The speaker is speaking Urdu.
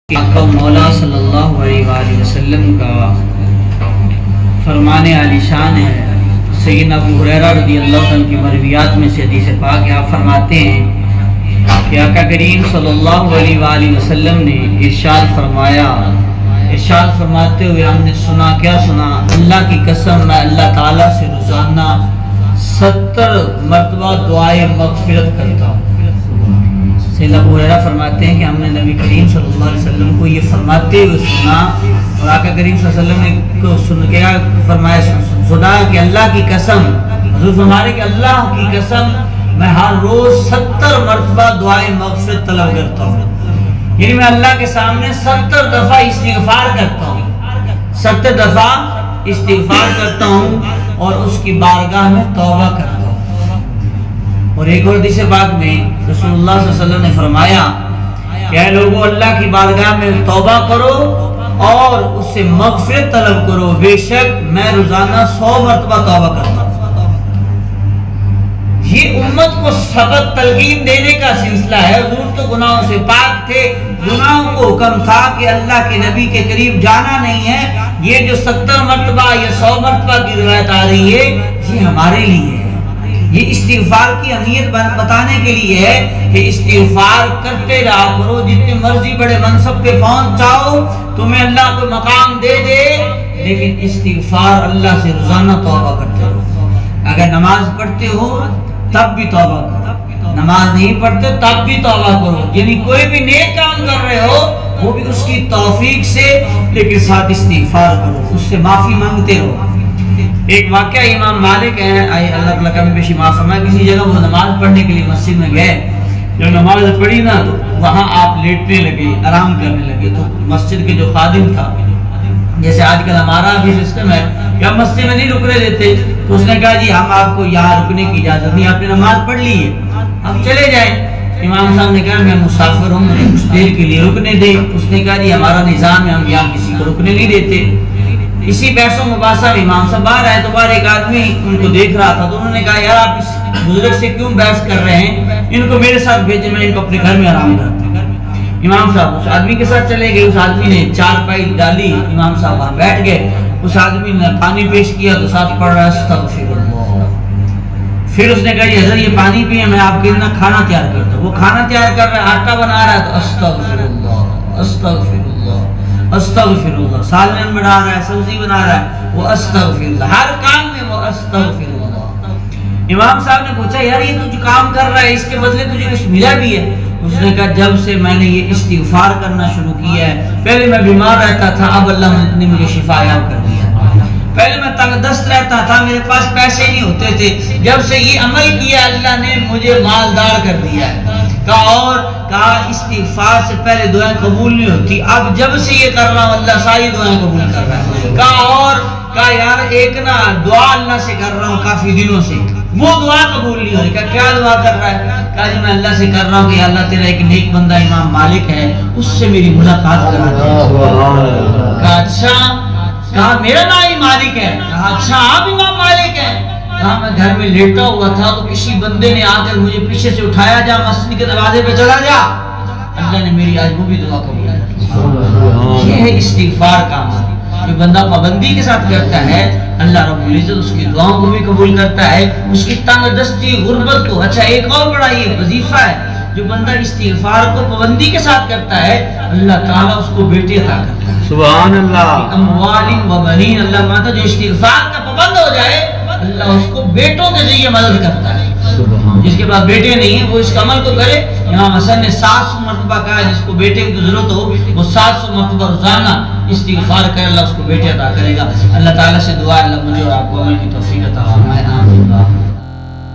آقا مولا صلی اللہ علیہ وآلہ وسلم کا فرمان عالی شان ہے۔ سیدنا ابو ہریرہ رضی اللہ عنہ کی مرویات میں سے حدیث پاک آپ فرماتے ہیں کہ آقا کریم صلی اللہ علیہ وآلہ وسلم نے ارشاد فرمایا، ارشاد فرماتے ہوئے ہم نے سنا، کیا سنا؟ اللہ کی قسم میں اللہ تعالیٰ سے روزانہ 70 مرتبہ دعائے مغفرت کرتا ہوں۔ سیدنا ابو ہریرہ فرماتے ہیں کہ ہم نے نبی کریم صلی اللہ علیہ وسلم کو یہ فرماتے ہوئے سنا، اور آقا کریم صلی اللہ علیہ وسلم نے کو سن کے فرمایا، سنا کہ اللہ کی قسم، حضور فرماتے کہ اللہ کی قسم میں ہر روز 70 مرتبہ دعائے مغفرت طلب کرتا ہوں، یعنی میں اللہ کے سامنے 70 دفعہ استغفار کرتا ہوں، 70 دفعہ استغفار کرتا ہوں اور اس کی بارگاہ میں توبہ کرتا ہوں۔ اور ایک اور حدیث پاک میں رسول اللہ صلی اللہ علیہ وسلم نے فرمایا کہ اے لوگو، اللہ کی بارگاہ میں توبہ کرو اور اس سے مغفرت طلب کرو، بے شک میں روزانہ 100 مرتبہ توبہ کرتا ہوں۔ یہ امت کو سبق تلقین دینے کا سلسلہ ہے۔ حضور تو گناہوں سے پاک تھے، گناہوں کو حکم تھا کہ اللہ کے نبی کے قریب جانا نہیں ہے۔ یہ جو 70 مرتبہ یا 100 مرتبہ کی روایت آ رہی ہے، یہ ہمارے لیے ہے۔ یہ استغفار کی اہمیت بتانے کے لیے ہے کہ استغفار کرتے رہا کرو، جتنے مرضی بڑے منصب پہ پہنچ جاؤ، تمہیں اللہ کو مقام دے دے، لیکن استغفار اللہ سے روزانہ توبہ کرتے رہو۔ اگر نماز پڑھتے ہو تب بھی توبہ کرو، نماز نہیں پڑھتے تب بھی توبہ کرو، یعنی کوئی بھی نیک کام کر رہے ہو وہ بھی اس کی توفیق سے، لیکن ساتھ استغفار کرو، اس سے معافی مانگتے رہو۔ ایک واقعہ امام مالک ہیں، اللہ تعالیٰ کا بھی بیشی معاف فرمائے، کسی جگہ وہ نماز پڑھنے کے لیے مسجد میں گئے، جب نماز پڑھی نا تو وہاں آپ لیٹنے لگے، آرام کرنے لگے، تو مسجد کے جو خادم تھا، جیسے آج کل ہمارا بھی سسٹم ہے کہ ہم مسجد میں نہیں رکنے دیتے، تو اس نے کہا جی ہم آپ کو یہاں رکنے کی اجازت نہیں، آپ نے نماز پڑھ لی ہے، اب چلے جائیں۔ امام صاحب نے کہا میں مسافر ہوں، مجھے کچھ دیر کے لیے رکنے دے۔ اس نے کہا جی ہمارا نظام ہے، ہم یہاں کسی کو رکنے نہیں دیتے۔ اسی بحث و مباحثہ میں امام صاحب باہر آئے تو باہر ایک آدمی ان کو دیکھ رہا تھا، تو انہوں نے کہا یار آپ اس بزرگ سے کیوں بحث کر رہے ہیں، ان کو میرے ساتھ بھیجیں، میں ان کو اپنے گھر میں آرام کرتا ہوں۔ امام صاحب اس آدمی کے ساتھ چلے گئے، اس آدمی نے چارپائی ڈالی، امام صاحب وہاں بیٹھ گئے، اس آدمی نے پانی پیش کیا تو ساتھ پڑھ رہا ہے استغفر اللہ۔ پھر اس نے کہا جی حضرت یہ پانی پیئے، میں آپ کے لیے کھانا تیار کرتا ہوں۔ وہ کھانا تیار کر رہا ہے، آٹا بنا رہا ہے تو استغفر اللہ استغفر اللہ استغفر اللہ، سالن بنا رہا ہے، سبزی بنا رہا ہے، وہ استغفر اللہ، ہر کام میں وہ استغفر اللہ۔ امام صاحب نے پوچھا یار یہ تو جو کام کر رہا ہے اس کے بدلے تجھے کچھ ملا بھی ہے؟ اس نے کہا جب سے میں نے یہ استغفار کرنا شروع کیا ہے، پہلے میں بیمار رہتا تھا، اب اللہ نے مجھے شفا یاب کر دیا۔ پہلے میں تنگ دست رہتا تھا، میرے پاس پیسے نہیں ہوتے تھے، جب سے یہ عمل کیا اللہ نے مجھے مالدار کر دیا ہے۔ کہا استغفار سے پہلے دعائیں قبول نہیں ہوتی، اب جب سے یہ کر رہا ہوں اللہ ساری دعائیں قبول کر رہا ہے۔ کہا یار ایک نا دعا اللہ سے کر رہا ہوں کافی دنوں سے، وہ دعا قبول نہیں ہو رہی۔ کہا کیا دعا کر رہا ہے؟ کہا جی میں اللہ سے کر رہا ہوں کہ اللہ تیرا ایک نیک بندہ امام مالک ہے، اس سے میری ملاقات کرا دے۔ کہا اچھا، کہا میرا نام ہی مالک ہے؟ کہا اچھا آپ امام مالک ہیں؟ کہا میں گھر میں لیٹا ہوا تھا تو کسی بندے نے آ کر مجھے پیچھے سے اٹھایا، جا مسجد کے دروازے پہ چلا جا، اللہ نے میری آج وہ بھی دعا قبول کی۔ یہ ہے استغفار کا عمل، جو بندہ پابندی کے ساتھ کرتا ہے اللہ رب العزت اس کی دعاؤں کو بھی قبول کرتا ہے، اس کی تنگ دستی غربت کو۔ اچھا ایک اور بڑا یہ وظیفہ ہے، جو بندہ استغفار کو پابندی کے ساتھ کرتا ہے اللہ تعالیٰ اس کو بیٹے عطا کرتا ہے۔ سبحان اللہ، اموال و بنین، اللہ مانتا جو استغفار کا پابند ہو جائے اللہ اس کو بیٹوں کے ذریعے مدد کرتا ہے۔ جس کے پاس بیٹے نہیں ہیں وہ اس عمل کو کرے۔ امام حسن نے 700 مرتبہ کہا جس کو بیٹے کی ضرورت ہو وہ 700 مرتبہ روزانہ استغفار کرے، اللہ اس کو بیٹے عطا کرے گا۔ اللہ تعالیٰ سے دعا ہے اللہ مجھے اور آپ کو عمل کی توفیق عطا فرمائے، آمین۔